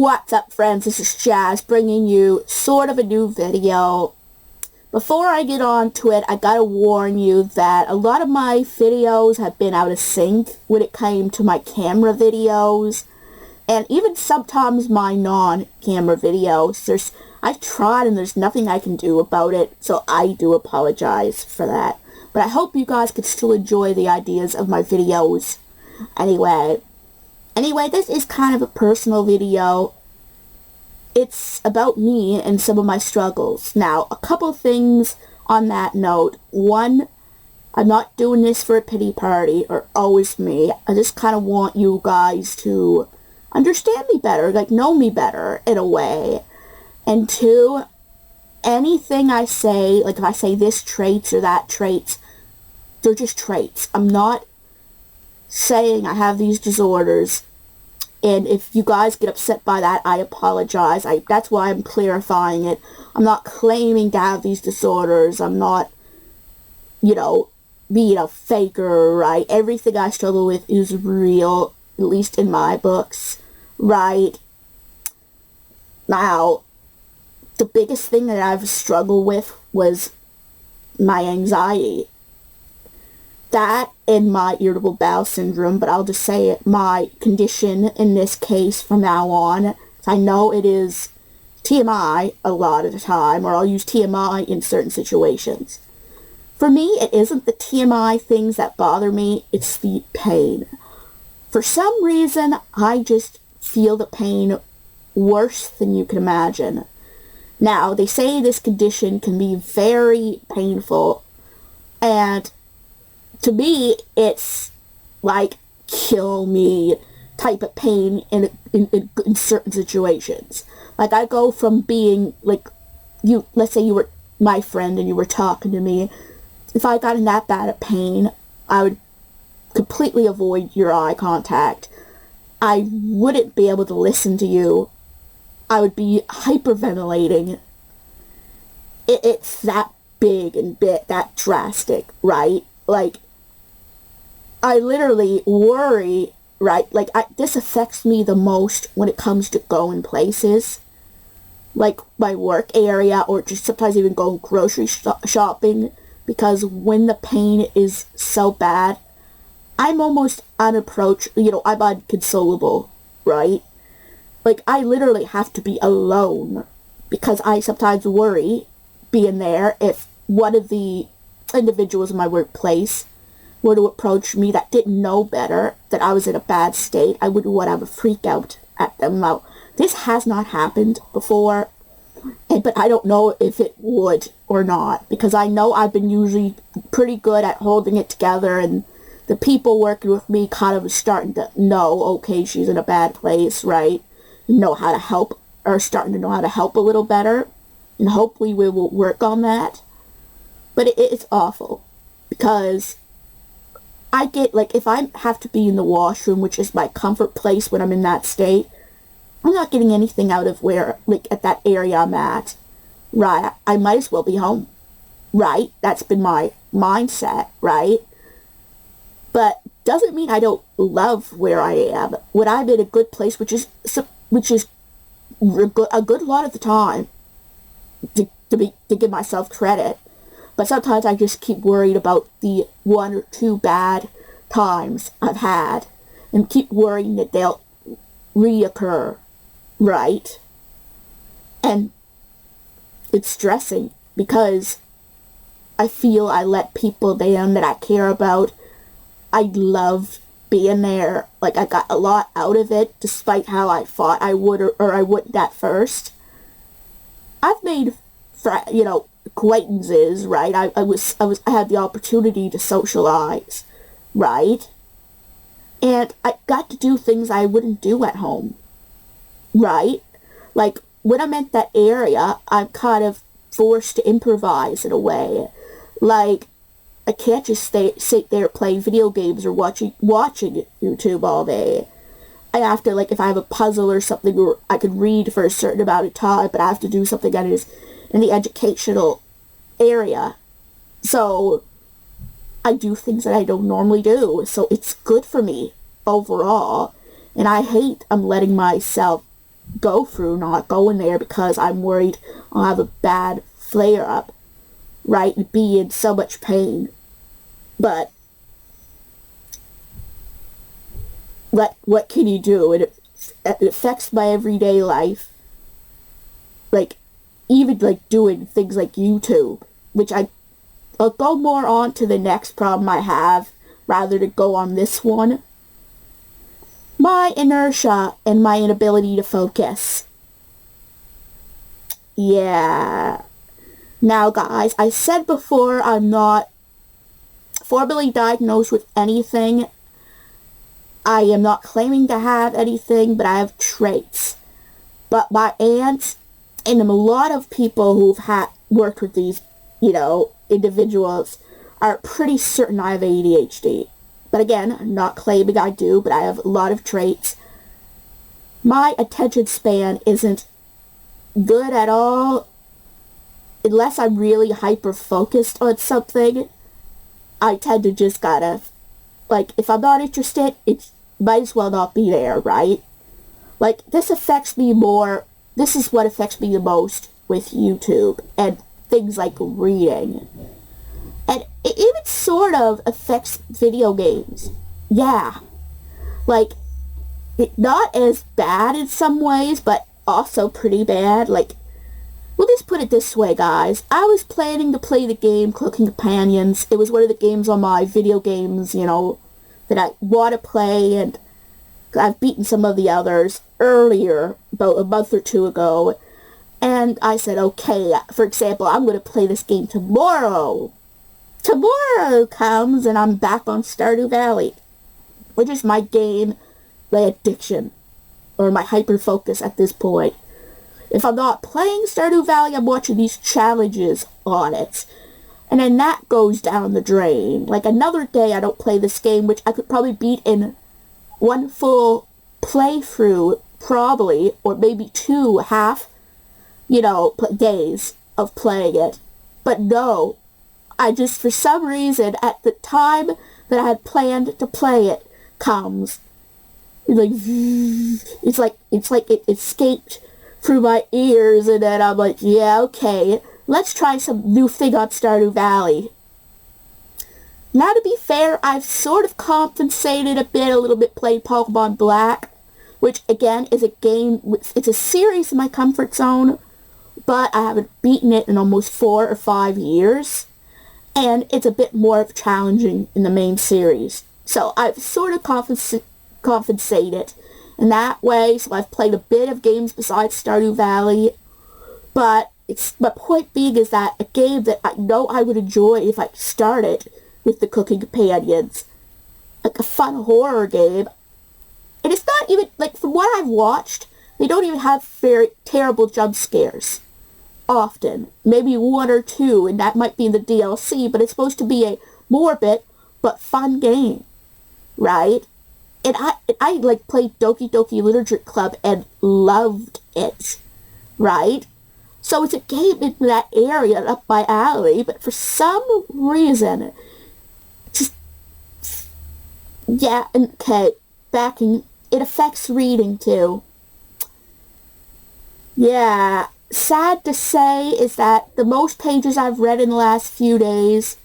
What's up, friends? This is Jazz bringing you sort of a new video. Before I get on to it, I gotta warn you that a lot of my videos have been out of sync when it came to my camera videos, and even sometimes my non-camera videos. I've tried and there's nothing I can do about it, so I do apologize for that. But I hope you guys could still enjoy the ideas of my videos. Anyway, this is kind of a personal video. It's about me and some of my struggles. Now, a couple things on that note. One, I'm not doing this for a pity party or always me. I just kind of want you guys to understand me better, like know me better in a way. And two, anything I say, like if I say this traits or that traits, they're just traits. I'm not saying I have these disorders. And if you guys get upset by that, I apologize. That's why I'm clarifying it. I'm not claiming to have these disorders. I'm not, being a faker, right? Everything I struggle with is real, at least in my books, right? Now, the biggest thing that I've struggled with was my anxiety. That and my irritable bowel syndrome, but I'll just say it, my condition in this case from now on. I know it is TMI a lot of the time, or I'll use TMI in certain situations. For me, it isn't the TMI things that bother me, it's the pain. For some reason, I just feel the pain worse than you can imagine. Now, they say this condition can be very painful, and to me, it's like kill me type of pain in certain situations. Like I go from being like let's say you were my friend and you were talking to me. If I got in that bad of pain, I would completely avoid your eye contact. I wouldn't be able to listen to you. I would be hyperventilating. It's that big and that drastic, right? Like, I literally worry, right? Like, this affects me the most when it comes to going places. Like, my work area, or just sometimes even going grocery shopping. Because when the pain is so bad, I'm almost unapproachable. I'm unconsolable, right? Like, I literally have to be alone. Because I sometimes worry being there if one of the individuals in my workplace were to approach me that didn't know better, that I was in a bad state, I would have a freak out at them. Now, this has not happened before, but I don't know if it would or not, because I know I've been usually pretty good at holding it together, and the people working with me kind of starting to know, okay, she's in a bad place, right? Know how to help, or starting to know how to help a little better, and hopefully we will work on that. But it's awful, because I get, like, if I have to be in the washroom, which is my comfort place when I'm in that state, I'm not getting anything out of where, like, at that area I'm at, right? I might as well be home, right? That's been my mindset, right? But doesn't mean I don't love where I am. When I'm in a good place, which is a good lot of the time, to give myself credit. But sometimes I just keep worried about the one or two bad times I've had, and keep worrying that they'll reoccur, right? And it's stressing, because I feel I let people down that I care about. I loved being there. Like, I got a lot out of it, despite how I thought I would or I wouldn't at first. I've made acquaintances, right? I had the opportunity to socialize, right? And I got to do things I wouldn't do at home, right? Like, when I'm at that area, I'm kind of forced to improvise in a way. Like, I can't just sit there playing video games or watching YouTube all day. I have to, like, if I have a puzzle or something, or I could read for a certain amount of time, but I have to do something that is in the educational area. So I do things that I don't normally do. So it's good for me overall. And I hate I'm letting myself go through not going there because I'm worried I'll have a bad flare-up, right, and be in so much pain. But what can you do? It affects my everyday life. Like, even, like, doing things like YouTube, which I'll go more on to the next problem I have, rather to go on this one. My inertia and my inability to focus. Yeah. Now, guys, I said before I'm not formally diagnosed with anything. I am not claiming to have anything, but I have traits. But my aunt and a lot of people who've worked with these, individuals are pretty certain I have ADHD. But again, I'm not claiming I do, but I have a lot of traits. My attention span isn't good at all. Unless I'm really hyper-focused on something, I tend to just gotta, like, if I'm not interested, it might as well not be there, right? Like, this affects me more, this is what affects me the most with YouTube and things like reading. And it even sort of affects video games. Yeah. Like, not as bad in some ways, but also pretty bad. Like, we'll just put it this way, guys. I was planning to play the game Cooking Companions. It was one of the games on my video games, that I want to play, and I've beaten some of the others earlier, about a month or two ago. And I said, okay, for example, I'm going to play this game tomorrow. Tomorrow comes, and I'm back on Stardew Valley, which is my game, my addiction, or my hyper-focus at this point. If I'm not playing Stardew Valley, I'm watching these challenges on it. And then that goes down the drain. Like, another day I don't play this game, which I could probably beat in one full playthrough, probably, or maybe two days of playing it. But no, I just, for some reason, at the time that I had planned to play it comes, it's like it escaped through my ears, and then I'm like, yeah, okay, let's try some new thing on Stardew Valley. Now, to be fair, I've sort of compensated a little bit playing Pokemon Black, which, again, is a game, it's a series in my comfort zone, but I haven't beaten it in almost 4 or 5 years, and it's a bit more challenging in the main series. So I've sort of compensated in that way, so I've played a bit of games besides Stardew Valley, but my point being is that a game that I know I would enjoy if I started with the Cooking Companions, like a fun horror game, and it's not even, like, from what I've watched, they don't even have very terrible jump scares. Often. Maybe 1 or 2, and that might be in the DLC, but it's supposed to be a morbid but fun game, right? And I like, played Doki Doki Literature Club and loved it, right? So it's a game in that area, up my alley, but for some reason, yeah, okay, it affects reading, too. Yeah, sad to say is that the most pages I've read in the last few days,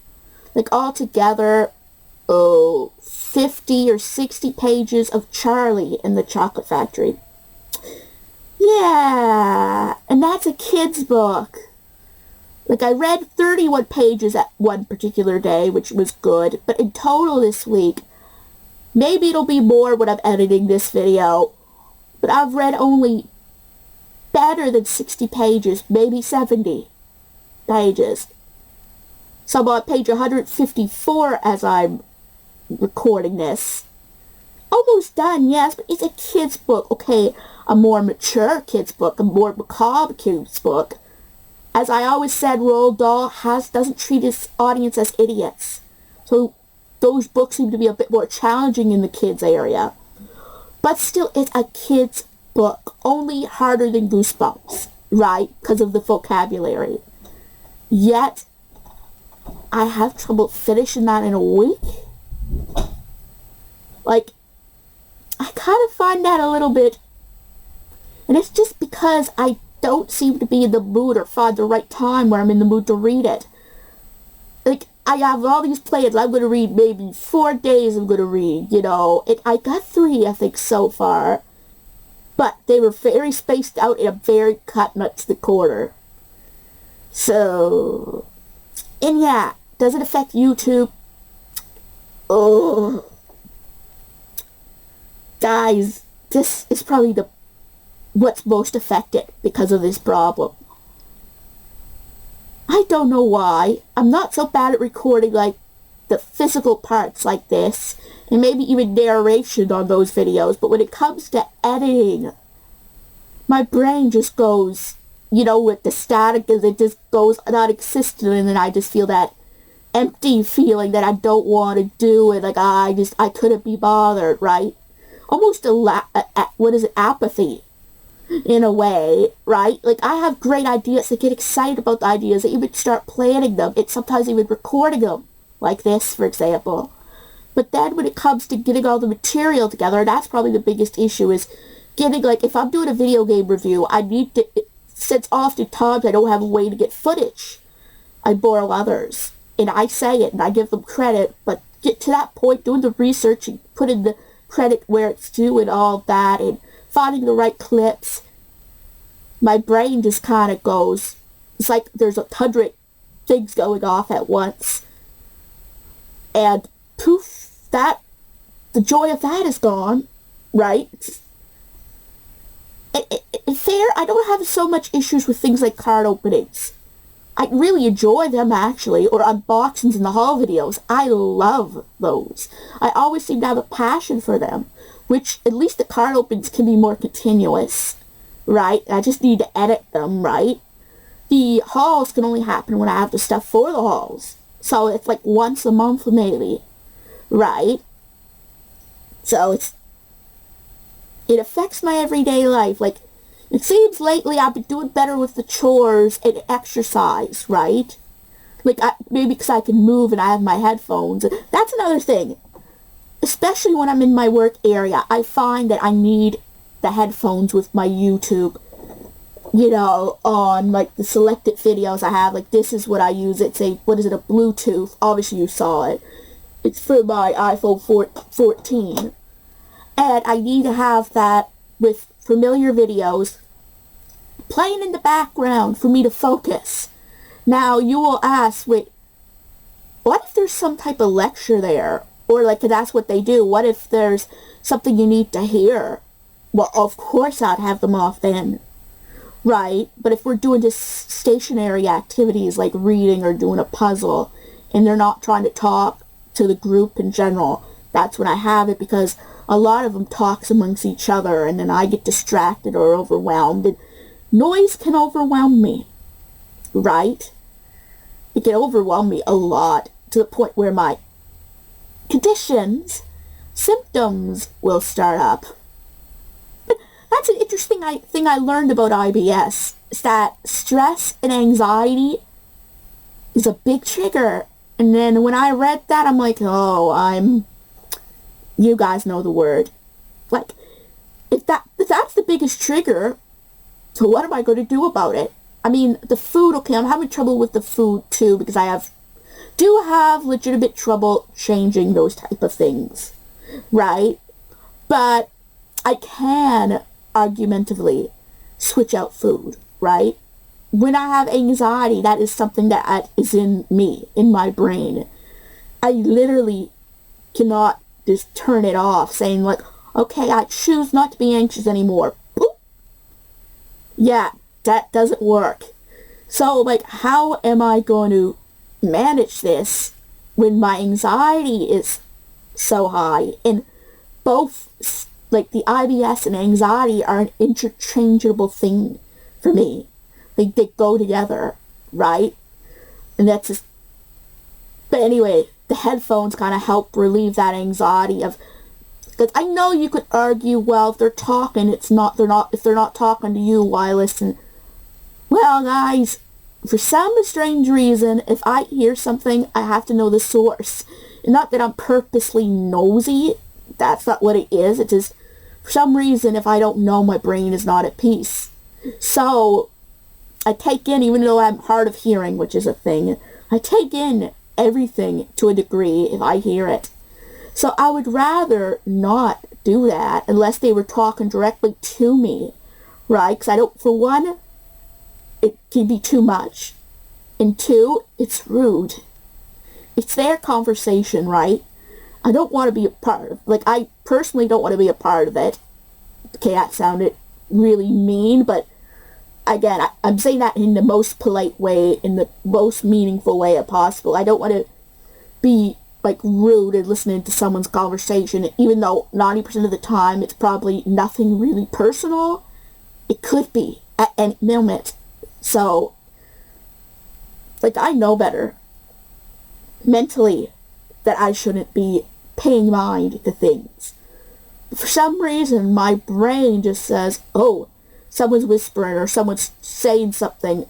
like, altogether, 50 or 60 pages of Charlie in the Chocolate Factory. Yeah, and that's a kid's book. Like, I read 31 pages at one particular day, which was good, but in total this week, maybe it'll be more when I'm editing this video, but I've read only better than 60 pages, maybe 70 pages. So I'm on page 154 as I'm recording this. Almost done, yes, but it's a kid's book. Okay, a more mature kid's book, a more macabre kid's book. As I always said, Roald Dahl doesn't treat his audience as idiots. So those books seem to be a bit more challenging in the kids area. But still, it's a kid's book. Only harder than Goosebumps, right? Because of the vocabulary. Yet, I have trouble finishing that in a week. Like, I kind of find that a little bit And it's just because I don't seem to be in the mood or find the right time where I'm in the mood to read it. Like, I have all these plans. I'm going to read maybe 4 days I'm going to read, you know. I got 3, I think, so far. But they were very spaced out and I'm very cut nuts to the quarter. So, and yeah, does it affect YouTube? Oh. Guys, this is probably what's most affected because of this problem. I don't know why. I'm not so bad at recording like the physical parts like this, and maybe even narration on those videos, but when it comes to editing, my brain just goes, you know, with the static, as it just goes non-existent, and then I just feel that empty feeling that I don't want to do it, like I couldn't be bothered, right? Almost apathy. In a way, right? Like, I have great ideas. I get excited about the ideas. I even start planning them. It's sometimes even recording them, like this, for example. But then when it comes to getting all the material together, that's probably the biggest issue, is getting, like, if I'm doing a video game review, I need to, since oftentimes I don't have a way to get footage, I borrow others. And I say it, and I give them credit, but get to that point, doing the research and putting the credit where it's due and all that, and finding the right clips, my brain just kind of goes, it's like there's 100 things going off at once. And poof, the joy of that is gone, right? Fair, I don't have so much issues with things like card openings. I really enjoy them, actually, or unboxings in the haul videos. I love those. I always seem to have a passion for them, which at least the card opens can be more continuous, right? I just need to edit them, right? The hauls can only happen when I have the stuff for the hauls. So it's like once a month maybe, right? So it affects my everyday life. Like, it seems lately I've been doing better with the chores and exercise, right? Like, maybe because I can move and I have my headphones. That's another thing. Especially when I'm in my work area, I find that I need the headphones with my YouTube, you know, on, like, the selected videos I have. Like, this is what I use. It's a Bluetooth. Obviously, you saw it. It's for my iPhone 14. And I need to have that with familiar videos playing in the background for me to focus. Now, you will ask, wait, what if there's some type of lecture there? Or, like, that's what they do. What if there's something you need to hear? Well, of course I'd have them off then, right? But if we're doing just stationary activities like reading or doing a puzzle, and they're not trying to talk to the group in general, that's when I have it, because a lot of them talks amongst each other, and then I get distracted or overwhelmed. And noise can overwhelm me, right? It can overwhelm me a lot, to the point where my symptoms will start up. But that's an interesting thing I learned about IBS, is that stress and anxiety is a big trigger. And then when I read that, I'm like, oh, you guys know the word. Like, if that's the biggest trigger, so what am I going to do about it? I mean, the food, okay, I'm having trouble with the food too, because I do have legitimate trouble changing those type of things, right? But I can argumentatively switch out food, right? When I have anxiety, that is something that is in me, in my brain. I literally cannot just turn it off, saying like, okay, I choose not to be anxious anymore. Boop. Yeah, that doesn't work. So, like, how am I going to manage this when my anxiety is so high? And both, like, the IBS and anxiety are an interchangeable thing for me. They go together, right? And that's just... But anyway, the headphones kind of help relieve that anxiety of... Because I know you could argue, well, if they're talking, if they're not talking to you, why listen? Well, guys, for some strange reason, if I hear something, I have to know the source. And not that I'm purposely nosy. That's not what it is. It's just, For some reason, if I don't know, my brain is not at peace. So, I take in, even though I'm hard of hearing, which is a thing, I take in everything to a degree if I hear it. So I would rather not do that unless they were talking directly to me, right? Because I don't, for one, it can be too much. And two, it's rude. It's their conversation, right? I don't want to be a part of, like, I personally don't want to be a part of it. Okay, that sounded really mean, but again, I'm saying that in the most polite way, in the most meaningful way possible. I don't want to be, like, rude and listening to someone's conversation, even though 90% of the time it's probably nothing really personal. It could be at any moment. So, like, I know better mentally that I shouldn't be paying mind to things. For some reason, my brain just says, oh, someone's whispering or someone's saying something.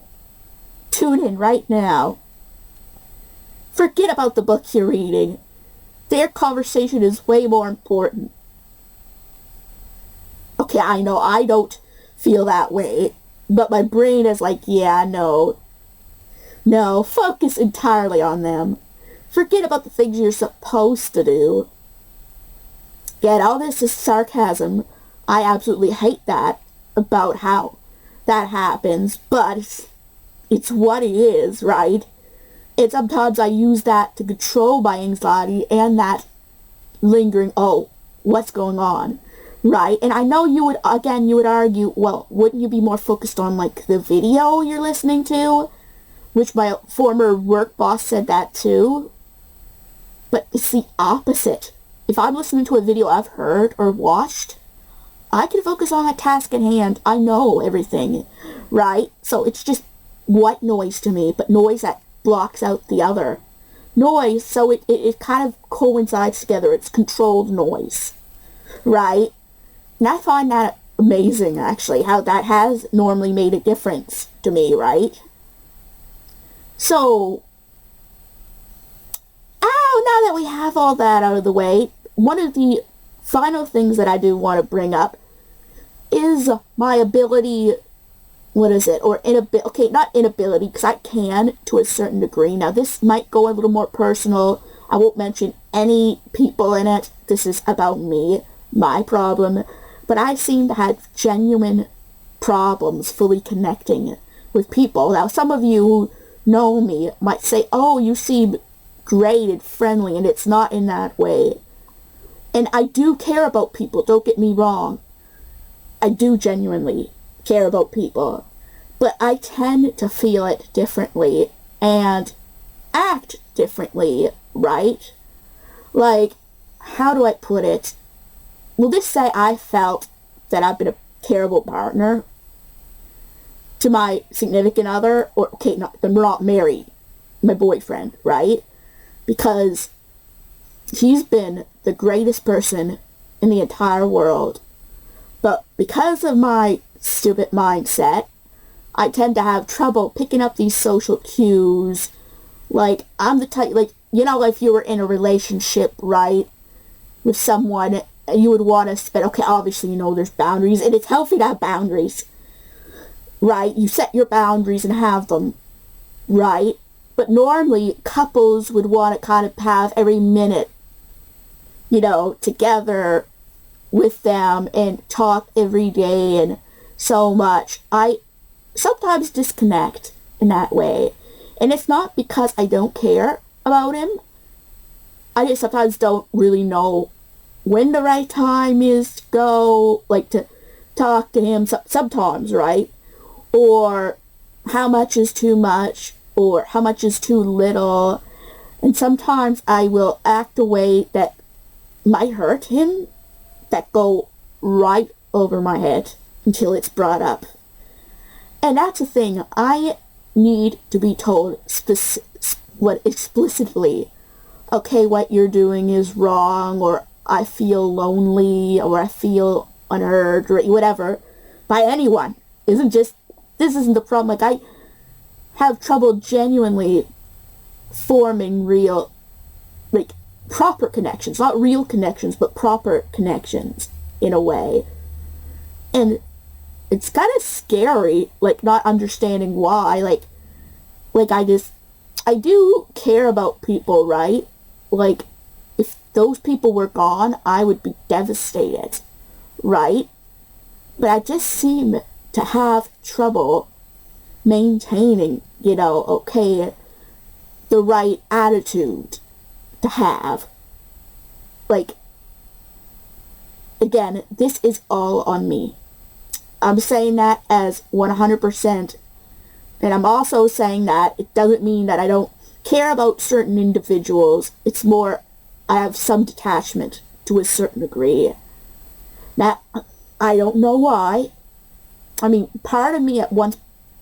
Tune in right now. Forget about the book you're reading. Their conversation is way more important. Okay, I know I don't feel that way, but my brain is like, yeah, no, focus entirely on them. Forget about the things you're supposed to do. Yet all this is sarcasm. I absolutely hate that about how that happens, but it's what it is, right? And sometimes I use that to control my anxiety and that lingering, oh, what's going on, right? And I know you would argue, well, wouldn't you be more focused on, like, the video you're listening to? Which my former work boss said that too. But it's the opposite. If I'm listening to a video I've heard or watched, I can focus on the task at hand. I know everything, right? So it's just white noise to me, but noise that blocks out the other noise, so it kind of coincides together. It's controlled noise, right? And I find that amazing, actually, how that has normally made a difference to me, right? So, now that we have all that out of the way, one of the final things that I do want to bring up is my ability, or inability, okay, not inability, because I can to a certain degree. Now, this might go a little more personal. I won't mention any people in it. This is about me, my problem. But I seem to have genuine problems fully connecting with people. Now, some of you who know me might say, oh, you seem great and friendly, and it's not in that way. And I do care about people, don't get me wrong. I do genuinely care about people. But I tend to feel it differently and act differently, right? Like, how do I put it? Will this say I felt that I've been a terrible partner to my significant other? Or, okay, I'm not married, my boyfriend, right? Because he's been the greatest person in the entire world. But because of my stupid mindset, I tend to have trouble picking up these social cues. Like, I'm the type, like, you know, if you were in a relationship, right, with someone, you would want to spend, okay, obviously, you know, there's boundaries, and it's healthy to have boundaries, right? You set your boundaries and have them, right? But normally, couples would want to kind of have every minute, you know, together with them and talk every day and so much. I sometimes disconnect in that way. And it's not because I don't care about him. I just sometimes don't really know when the right time is to go, like, to talk to him sometimes, right? Or how much is too much, or how much is too little. And sometimes I will act a way that might hurt him, that go right over my head until it's brought up. And that's the thing. I need to be told explicitly, okay, what you're doing is wrong, or I feel lonely, or I feel unheard, or whatever, by anyone. This isn't the problem. Like, I have trouble genuinely forming real, like, proper connections. Not real connections, but proper connections. in a way. And it's kind of scary, like, not understanding why. Like, I do care about people, right? Like, if those people were gone, I would be devastated, right? But I just seem to have trouble maintaining, okay, the right attitude to have. Like, again, this is all on me. I'm saying that as 100%. And I'm also saying that it doesn't mean that I don't care about certain individuals. It's more, I have some detachment to a certain degree. Now, I don't know why. I mean, part of me at one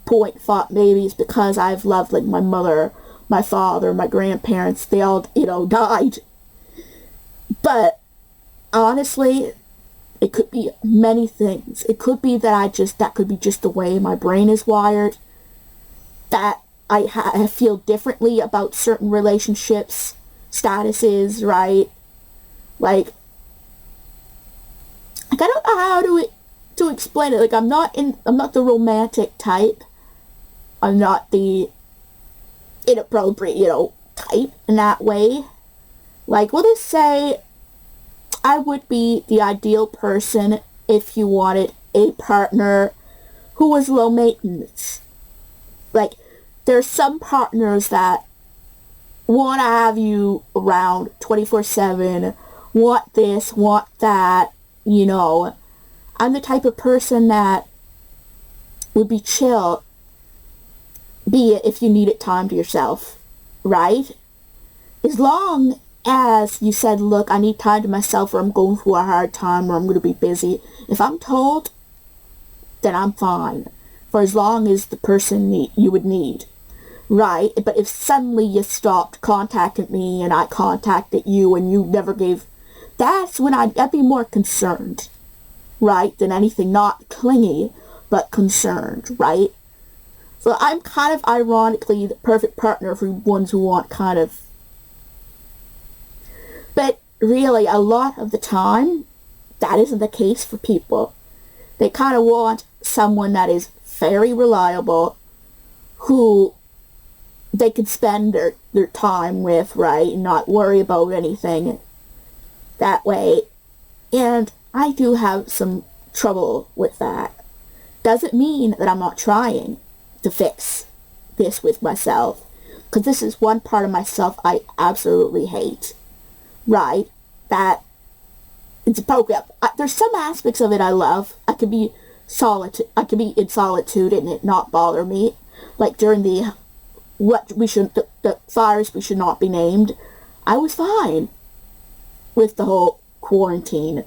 point thought maybe it's because I've loved, like, my mother, my father, my grandparents. They all, died. But honestly, it could be many things. It could be that that could be just the way my brain is wired. That I feel differently about certain relationships, statuses, right? Like I don't know how to explain it. Like, I'm not the romantic type. I'm not the inappropriate, type in that way. Like, we'll just say I would be the ideal person if you wanted a partner who was low maintenance. Like, there's some partners that want to have you around 24/7, want this, want that, I'm the type of person that would be chill, be it if you needed time to yourself, right? As long as you said, look, I need time to myself, or I'm going through a hard time, or I'm going to be busy. If I'm told, then I'm fine. For as long as the person you would need, right? But if suddenly you stopped contacting me and I contacted you and you never gave, that's when I'd be more concerned, right? Than anything, not clingy, but concerned, right? So I'm kind of ironically the perfect partner for ones who want kind of, but really a lot of the time, that isn't the case for people. They kind of want someone that is very reliable, who they can spend their time with, right, and not worry about anything that way. And I do have some trouble with that. Doesn't mean that I'm not trying to fix this with myself, because this is one part of myself I absolutely hate, right? That it's broken up. There's some aspects of it I love. I could be in solitude and it not bother me. Like during the fires we should not be named, I was fine with the whole quarantine,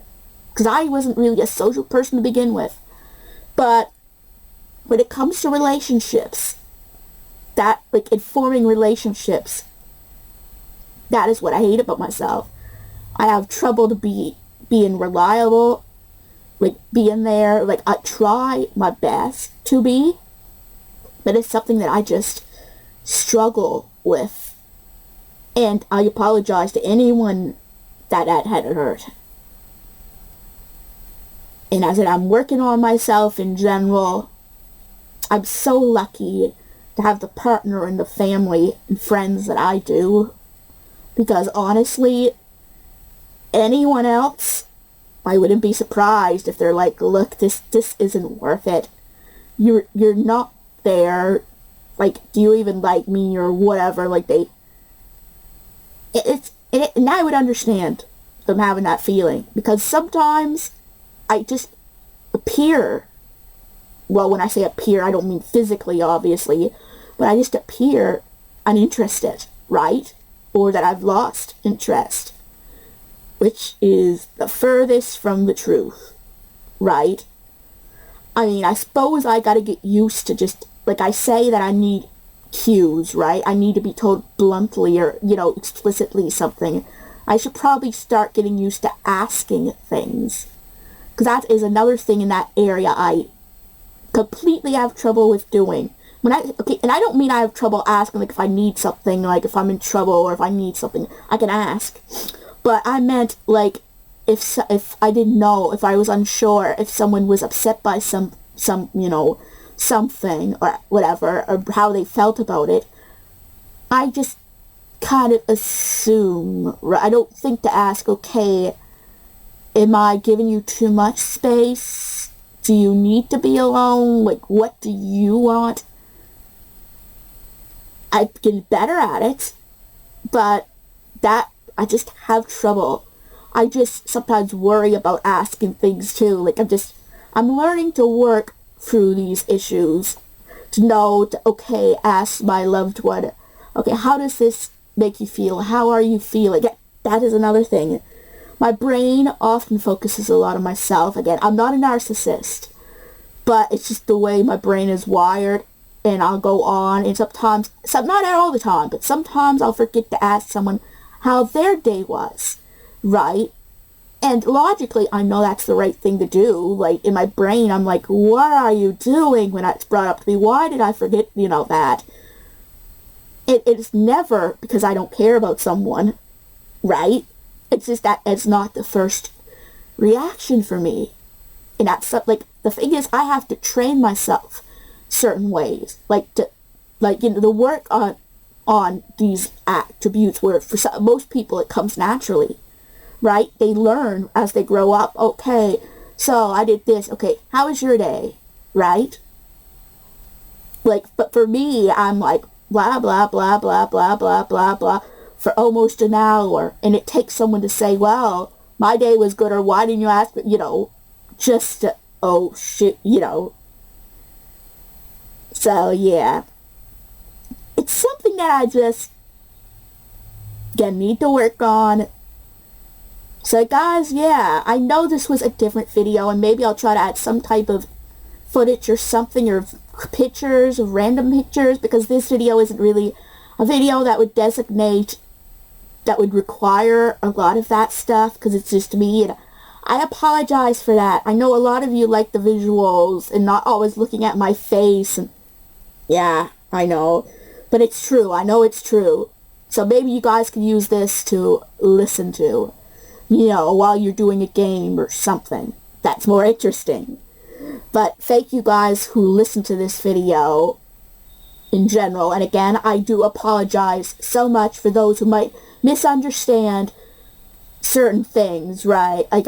because I wasn't really a social person to begin with. But when it comes to relationships, that, like, informing relationships, that is what I hate about myself. I have trouble to being reliable, like, being there. Like, I try my best to be, but it's something that I just struggle with. And I apologize to anyone that had hurt. And as I said, I'm working on myself in general. I'm so lucky to have the partner and the family and friends that I do. Because honestly, anyone else, I wouldn't be surprised if they're like, look, this isn't worth it. You're not there. Like, do you even like me or whatever? Like, and I would understand them having that feeling. Because sometimes I just appear, well, when I say appear, I don't mean physically, obviously, but I just appear uninterested, right? Or that I've lost interest, which is the furthest from the truth, right? I mean, I suppose I gotta get used to just, like, I say that I need cues, right? I need to be told bluntly or, explicitly something. I should probably start getting used to asking things. Because that is another thing in that area I completely have trouble with doing. And I don't mean I have trouble asking, like, if I need something, like, if I'm in trouble or if I need something, I can ask. But I meant, like, if I didn't know, if I was unsure, if someone was upset by some something or whatever, or how they felt about it, I just kind of assume. I don't think to ask, okay, am I giving you too much space? Do you need to be alone? Like, what do you want? I get better at it, but that, I just have trouble. I just sometimes worry about asking things too. Like, I'm learning to work through these issues. To know, okay, ask my loved one, okay, how does this make you feel? How are you feeling? That is another thing. My brain often focuses a lot on myself. Again, I'm not a narcissist, but it's just the way my brain is wired, and I'll go on, and sometimes, not all the time, but sometimes I'll forget to ask someone how their day was, right? And logically, I know that's the right thing to do. Like, in my brain, I'm like, what are you doing when it's brought up to me? Why did I forget, that? It's never because I don't care about someone, right? It's just that it's not the first reaction for me. And that's, like, the thing is, I have to train myself certain ways. The work on these attributes where for most people it comes naturally, right? They learn as they grow up. Okay, so I did this. Okay, how was your day? Right? Like, but for me, I'm like, blah, blah, blah, blah, blah, blah, blah, blah, for almost an hour. And it takes someone to say, well, my day was good, or why didn't you ask me, just to, oh, shit, So, yeah. It's something that I just, again, need to work on. So, guys, yeah, I know this was a different video, and maybe I'll try to add some type of footage or something, or pictures, or random pictures, because this video isn't really a video that would require a lot of that stuff, because it's just me, and I apologize for that. I know a lot of you like the visuals and not always looking at my face, and yeah, I know, but it's true. I know it's true. So maybe you guys can use this to listen to, while you're doing a game or something that's more interesting. But thank you guys who listened to this video in general. And again, I do apologize so much for those who might misunderstand certain things, right? Like,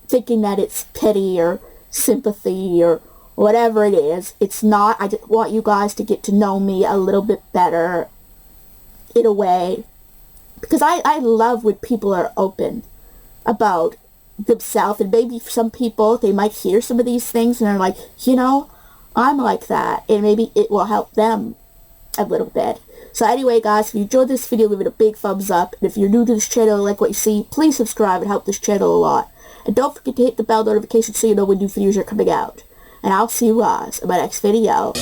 thinking that it's pity or sympathy or whatever it is. It's not. I just want you guys to get to know me a little bit better in a way. Because I love when people are open about themselves, and maybe for some people they might hear some of these things and they're like, I'm like that, and maybe it will help them a little bit. So anyway, guys, if you enjoyed this video, give it a big thumbs up, and if you're new to this channel and like what you see, please subscribe and help this channel a lot. And don't forget to hit the bell notification so you know when new videos are coming out. And I'll see you guys in my next video.